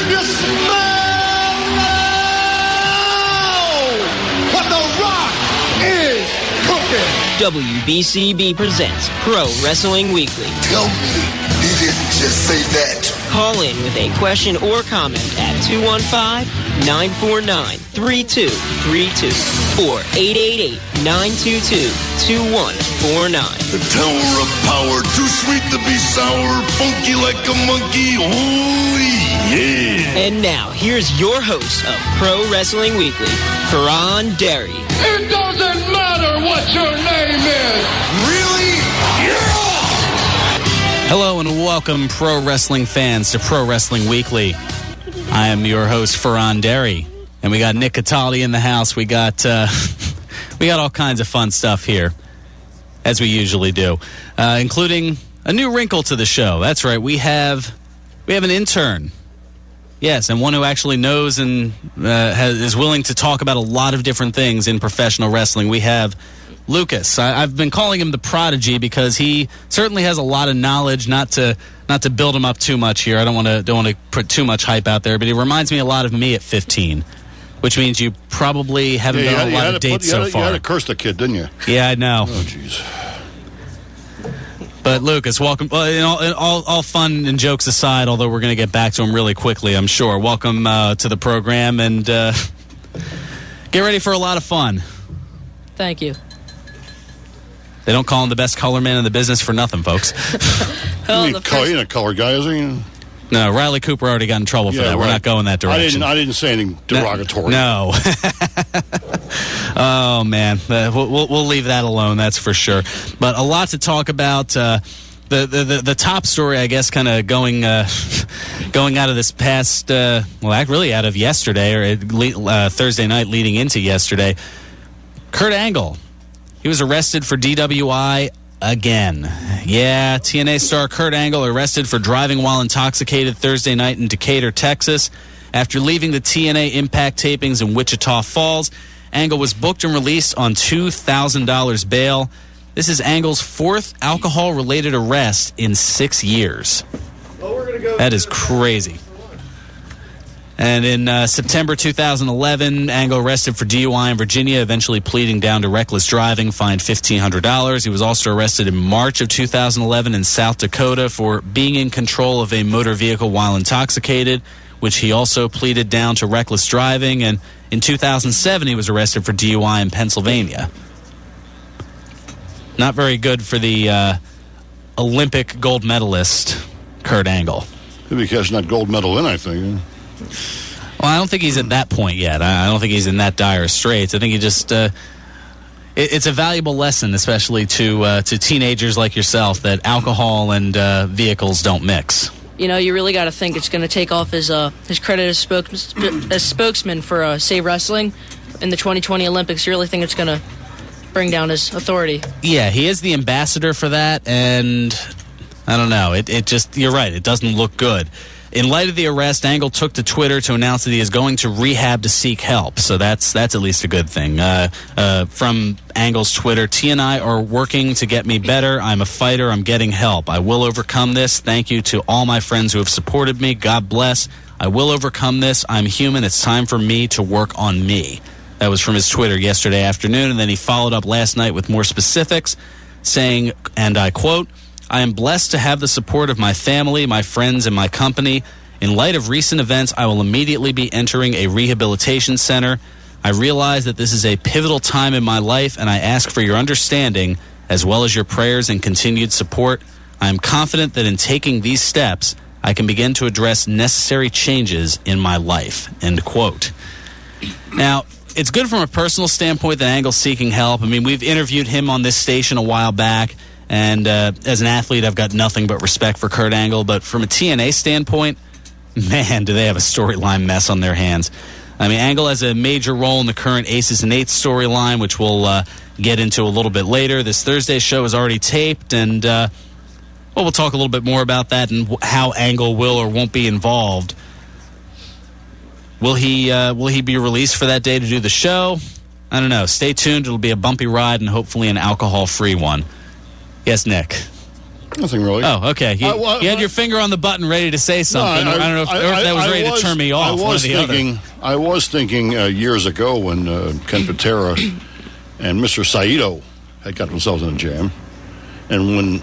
you smell what the Rock is cooking? WBCB presents Pro Wrestling Weekly. Tell me he didn't just say that. Call in with a question or comment at 215-949-3232 or 888-922-2149. The Tower of Power, too sweet to be sour, funky like a monkey, holy yeah. And now, here's your host of Pro Wrestling Weekly, Fearon Derry. It doesn't matter what your name is. Really? Yeah! Hello and welcome, pro wrestling fans, to Pro Wrestling Weekly. I am your host, Fearon Derry, and we got Nick Cataldi in the house. We got all kinds of fun stuff here, as we usually do, including a new wrinkle to the show. That's right, we have an intern. Yes, and one who actually knows and is willing to talk about a lot of different things in professional wrestling. We have Lucas. I've been calling him the Prodigy because he certainly has a lot of knowledge. Not to build him up too much here. I don't want to put too much hype out there, but he reminds me a lot of me at 15, which means you probably haven't been on a lot of dates so far. You had to curse the kid, didn't you? Yeah, I know. Oh, jeez. But Lucas, welcome. All fun and jokes aside, although we're going to get back to him really quickly, I'm sure. Welcome to the program, and get ready for a lot of fun. Thank you. They don't call him the best color man in the business for nothing, folks. He ain't a color guy, is he? No, Riley Cooper already got in trouble for that. Right. We're not going that direction. I didn't say anything derogatory. No. Oh, man. We'll leave that alone, that's for sure. But a lot to talk about. The top story, I guess, kind of going out of this past, really out of yesterday, or Thursday night leading into yesterday. Kurt Angle. He was arrested for DWI again. Yeah, TNA star Kurt Angle arrested for driving while intoxicated Thursday night in Decatur, Texas. After leaving the TNA Impact tapings in Wichita Falls, Angle was booked and released on $2,000 bail. This is Angle's fourth alcohol-related arrest in 6 years. That is crazy. And in September 2011, Angle arrested for DUI in Virginia, eventually pleading down to reckless driving, fined $1,500. He was also arrested in March of 2011 in South Dakota for being in control of a motor vehicle while intoxicated, which he also pleaded down to reckless driving. And in 2007, he was arrested for DUI in Pennsylvania. Not very good for the Olympic gold medalist, Kurt Angle. He'll be catching that gold medal in, I think. Well, I don't think he's at that point yet. I don't think he's in that dire straits. I think he just it's a valuable lesson, especially to teenagers like yourself, that alcohol and vehicles don't mix. You know, you really got to think it's going to take off his credit as spokesman for Save Wrestling in the 2020 Olympics. You really think it's going to bring down his authority? Yeah, he is the ambassador for that, and I don't know. It just, you're right, it doesn't look good. In light of the arrest, Angle took to Twitter to announce that he is going to rehab to seek help. So that's at least a good thing. From Angle's Twitter, T and I are working to get me better. I'm a fighter. I'm getting help. I will overcome this. Thank you to all my friends who have supported me. God bless. I will overcome this. I'm human. It's time for me to work on me. That was from his Twitter yesterday afternoon. And then he followed up last night with more specifics, saying, and I quote, I am blessed to have the support of my family, my friends, and my company. In light of recent events, I will immediately be entering a rehabilitation center. I realize that this is a pivotal time in my life, and I ask for your understanding, as well as your prayers and continued support. I am confident that in taking these steps, I can begin to address necessary changes in my life. End quote. Now, it's good from a personal standpoint that Angle's seeking help. I mean, we've interviewed him on this station a while back. And as an athlete, I've got nothing but respect for Kurt Angle. But from a TNA standpoint, man, do they have a storyline mess on their hands. I mean, Angle has a major role in the current Aces and Eights storyline, which we'll get into a little bit later. This Thursday show is already taped, and we'll talk a little bit more about that and how Angle will or won't be involved. Will he be released for that day to do the show? I don't know. Stay tuned. It'll be a bumpy ride and hopefully an alcohol-free one. Yes, Nick. Nothing really. Oh, okay. You had your finger on the button ready to say something. I don't know if that was ready to turn me off. I was thinking years ago when Ken Patera and Mr. Saito had got themselves in a jam. And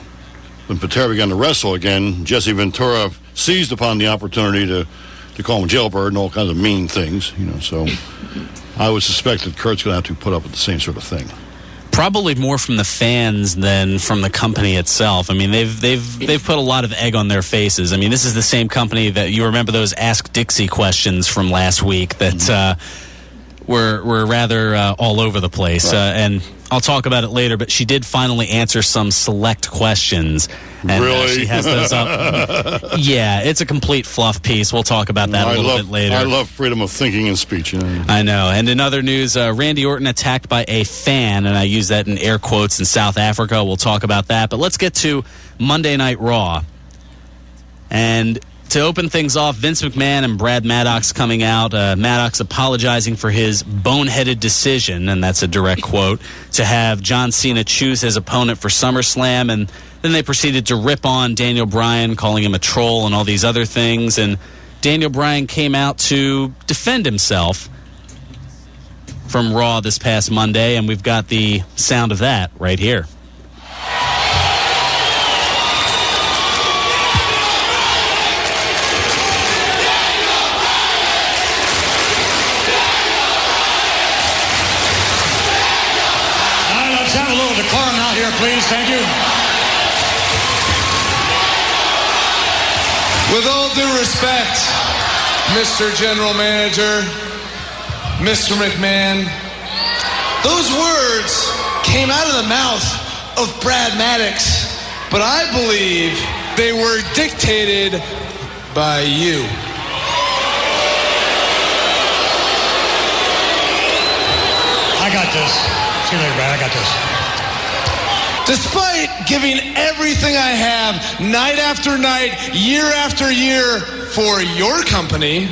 when Patera began to wrestle again, Jesse Ventura seized upon the opportunity to call him jailbird and all kinds of mean things. So I would suspect that Kurt's going to have to put up with the same sort of thing. Probably more from the fans than from the company itself. I mean, they've put a lot of egg on their faces. I mean, this is the same company that you remember those Ask Dixie questions from last week that were rather all over the place. Right. And I'll talk about it later, but she did finally answer some select questions. And really? She has those up. Yeah, it's a complete fluff piece. We'll talk about that a little bit later. I love freedom of thinking and speech. I know. And in other news, Randy Orton attacked by a fan, and I use that in air quotes, in South Africa. We'll talk about that. But let's get to Monday Night Raw. And to open things off, Vince McMahon and Brad Maddox coming out. Maddox apologizing for his boneheaded decision, and that's a direct quote, to have John Cena choose his opponent for SummerSlam. And then they proceeded to rip on Daniel Bryan, calling him a troll and all these other things. And Daniel Bryan came out to defend himself from Raw this past Monday, and we've got the sound of that right here. Let's have a little decorum out here, please. Thank you. With all due respect, Mr. General Manager, Mr. McMahon, those words came out of the mouth of Brad Maddox, but I believe they were dictated by you. I got this. See you later, Brad. I got this. Despite giving everything I have, night after night, year after year, for your company,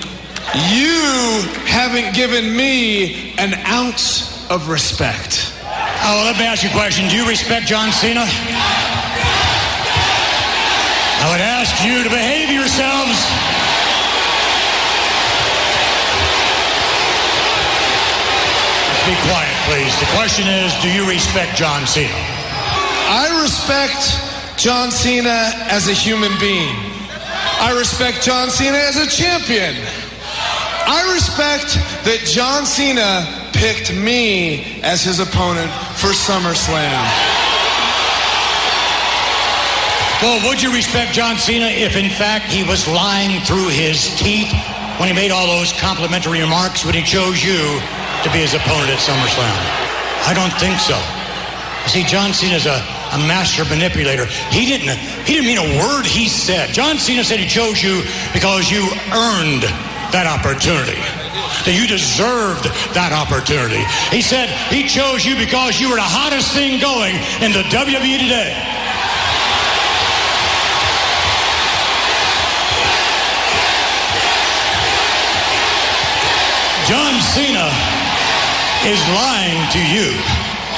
you haven't given me an ounce of respect. Oh, well, let me ask you a question. Do you respect John Cena? I would ask you to behave yourselves. Be quiet, please. The question is, do you respect John Cena? I respect John Cena as a human being. I respect John Cena as a champion. I respect that John Cena picked me as his opponent for SummerSlam. Well, would you respect John Cena if, in fact, he was lying through his teeth when he made all those complimentary remarks when he chose you to be his opponent at SummerSlam? I don't think so. You see, John Cena's a master manipulator. He didn't mean a word he said. John Cena said he chose you because you earned that opportunity, that you deserved that opportunity. He said he chose you because you were the hottest thing going in the WWE today. John Cena is lying to you.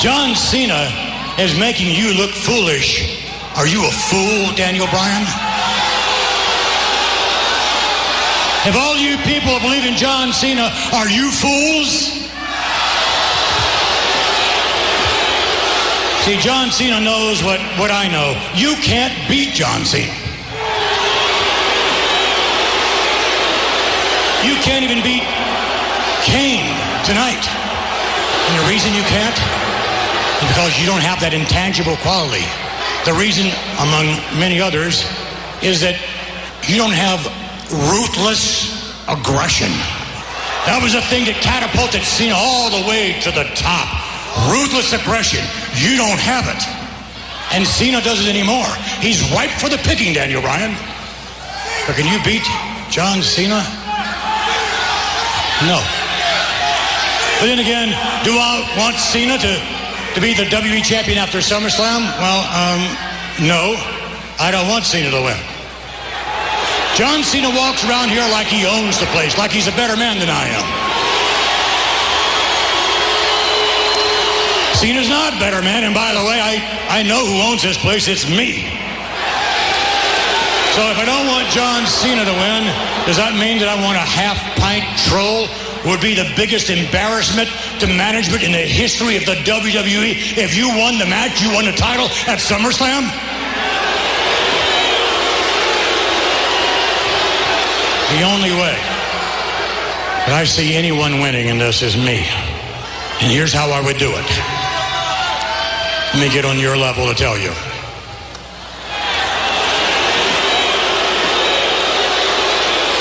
John Cena is making you look foolish. Are you a fool, Daniel Bryan? If all you people believe in John Cena, are you fools? See, John Cena knows what I know. You can't beat John Cena. You can't even beat Kane tonight. And the reason you can't is because you don't have that intangible quality. The reason, among many others, is that you don't have ruthless aggression. That was the thing that catapulted Cena all the way to the top. Ruthless aggression. You don't have it. And Cena doesn't anymore. He's ripe for the picking, Daniel Bryan. But can you beat John Cena? No. But then again, do I want Cena to be the WWE champion after SummerSlam? Well, no. I don't want Cena to win. John Cena walks around here like he owns the place, like he's a better man than I am. Cena's not a better man, and by the way, I know who owns this place. It's me. So if I don't want John Cena to win, does that mean that I want a half-pint troll who would be the biggest embarrassment to management in the history of the WWE? If you won the match, you won the title at SummerSlam? The only way that I see anyone winning in this is me. And here's how I would do it. Let me get on your level to tell you.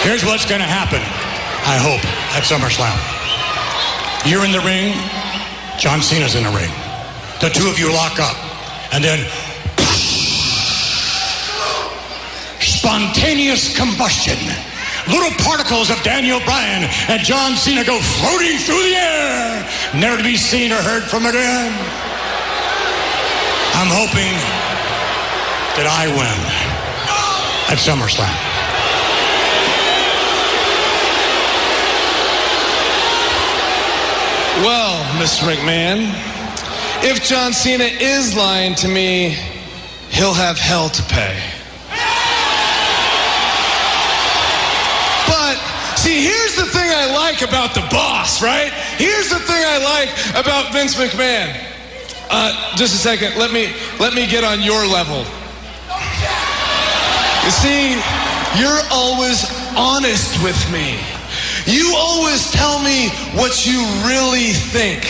Here's what's going to happen, I hope, at SummerSlam. You're in the ring, John Cena's in the ring. The two of you lock up, and then spontaneous combustion. Little particles of Daniel Bryan and John Cena go floating through the air, never to be seen or heard from again. I'm hoping that I win at SummerSlam. Well, Mr. McMahon, if John Cena is lying to me, he'll have hell to pay. But, see, here's the thing I like about the boss, right? Here's the thing I like about Vince McMahon. Just a second, let me get on your level. You see, you're always honest with me. You always tell me what you really think.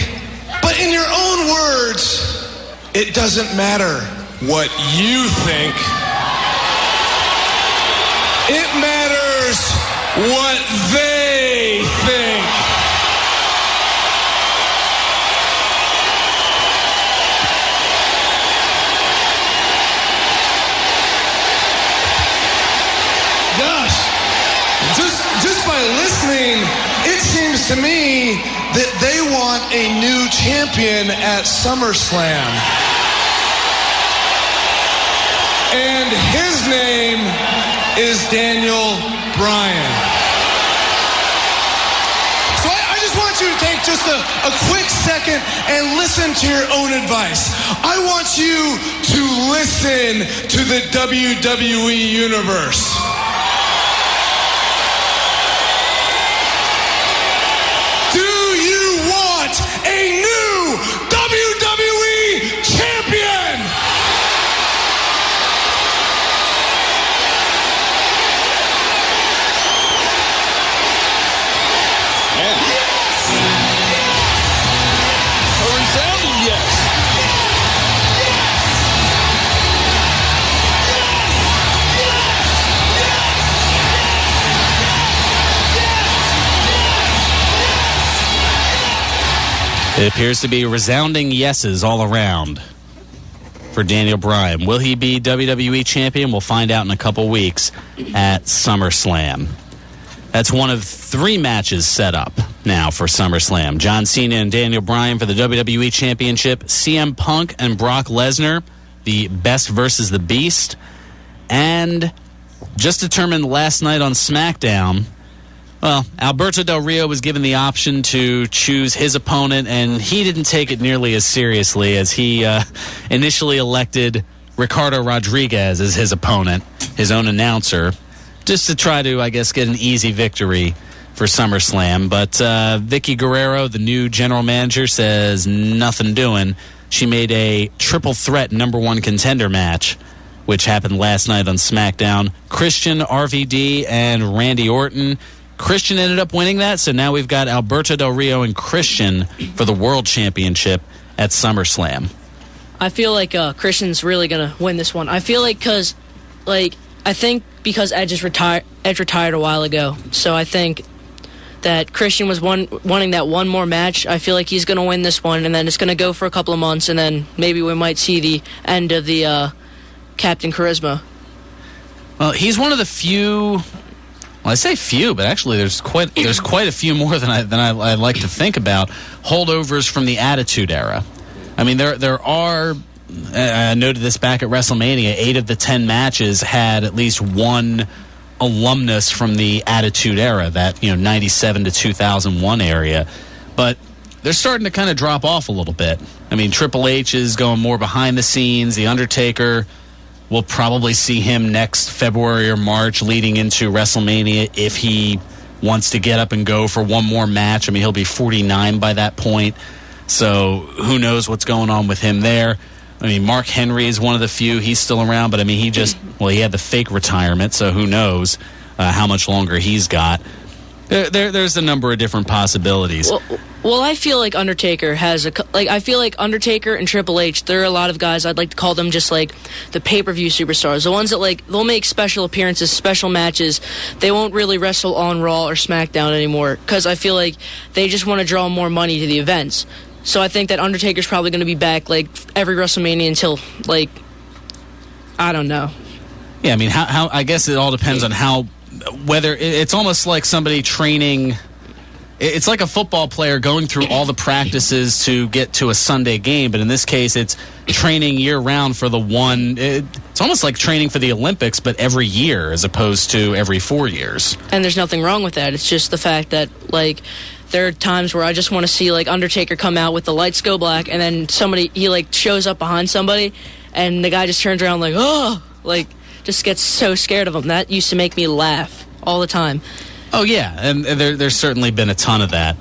But in your own words, it doesn't matter what you think. It matters what they think. Gosh, just by listening, it seems to me that they want a new champion at SummerSlam. And his name is Daniel Bryan. So I just want you to take just a quick second and listen to your own advice. I want you to listen to the WWE Universe. A new WWE champion! Yes! A resounding yes! It appears to be resounding yeses all around for Daniel Bryan. Will he be WWE champion? We'll find out in a couple weeks at SummerSlam. That's one of 3 matches set up now for SummerSlam. John Cena and Daniel Bryan for the WWE Championship. CM Punk and Brock Lesnar, the Best versus the Beast. And just determined last night on SmackDown, well, Alberto Del Rio was given the option to choose his opponent, and he didn't take it nearly as seriously as he initially elected Ricardo Rodriguez as his opponent, his own announcer, just to try to, I guess, get an easy victory for SummerSlam. But Vicky Guerrero, the new general manager, says nothing doing. She made a triple threat number 1 contender match, which happened last night on SmackDown. Christian, RVD, and Randy Orton. Christian ended up winning that, so now we've got Alberto Del Rio and Christian for the World Championship at SummerSlam. I feel like Christian's really going to win this one. I feel like because Edge retired a while ago, so I think that Christian was wanting that one more match. I feel like he's going to win this one, and then it's going to go for a couple of months, and then maybe we might see the end of the Captain Charisma. Well, he's one of the few. Well, I say few, but actually there's quite a few more than I like to think about holdovers from the Attitude Era. I mean, there are. I noted this back at WrestleMania. 8 of the 10 matches had at least one alumnus from the Attitude Era, that 97 to 2001 area. But they're starting to kind of drop off a little bit. I mean, Triple H is going more behind the scenes. The Undertaker we'll probably see him next February or March leading into WrestleMania if he wants to get up and go for one more match. I mean, he'll be 49 by that point. So who knows what's going on with him there. I mean, Mark Henry is one of the few. He's still around, but I mean, he had the fake retirement, so who knows how much longer he's got. There's a number of different possibilities. Well, I feel like Undertaker has I feel like Undertaker and Triple H, there are a lot of guys, I'd like to call them just like the pay-per-view superstars. The ones that they'll make special appearances, special matches. They won't really wrestle on Raw or SmackDown anymore because I feel like they just want to draw more money to the events. So I think that Undertaker's probably going to be back like every WrestleMania until I don't know. Yeah, I mean, how I guess it all depends on whether it's almost like somebody training. It's like a football player going through all the practices to get to a Sunday game, but in this case, it's training year-round for the one. It's almost like training for the Olympics, but every year as opposed to every 4 years. And there's nothing wrong with that. It's just the fact that, there are times where I just want to see, Undertaker come out with the lights go black, and then he shows up behind somebody, and the guy just turns around just gets so scared of him. That used to make me laugh all the time. Oh yeah, and there's certainly been a ton of that.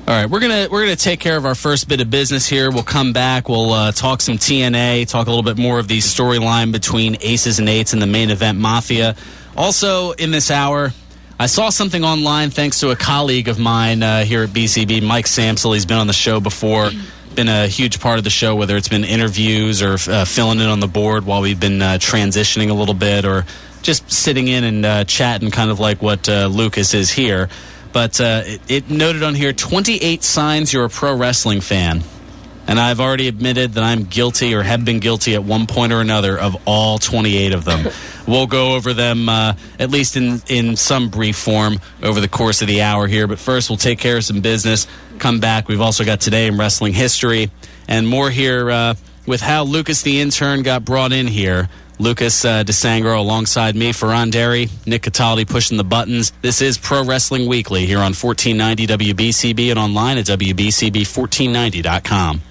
All right, we're gonna take care of our first bit of business here. We'll come back. We'll talk some TNA, talk a little bit more of the storyline between Aces and Eights and the Main Event Mafia. Also in this hour, I saw something online thanks to a colleague of mine here at BCB, Mike Samsel. He's been on the show before, been a huge part of the show, whether it's been interviews or filling in on the board while we've been transitioning a little bit or just sitting in and chatting, kind of like what Lucas is here. But it noted on here, 28 signs you're a pro wrestling fan. And I've already admitted that I'm guilty or have been guilty at one point or another of all 28 of them. We'll go over them, at least in some brief form, over the course of the hour here. But first, we'll take care of some business, come back. We've also got Today in Wrestling History and more here with how Lucas the Intern got brought in here. Lucas DeSangro alongside me, Fearon Derry, Nick Cataldi pushing the buttons. This is Pro Wrestling Weekly here on 1490 WBCB and online at WBCB1490.com.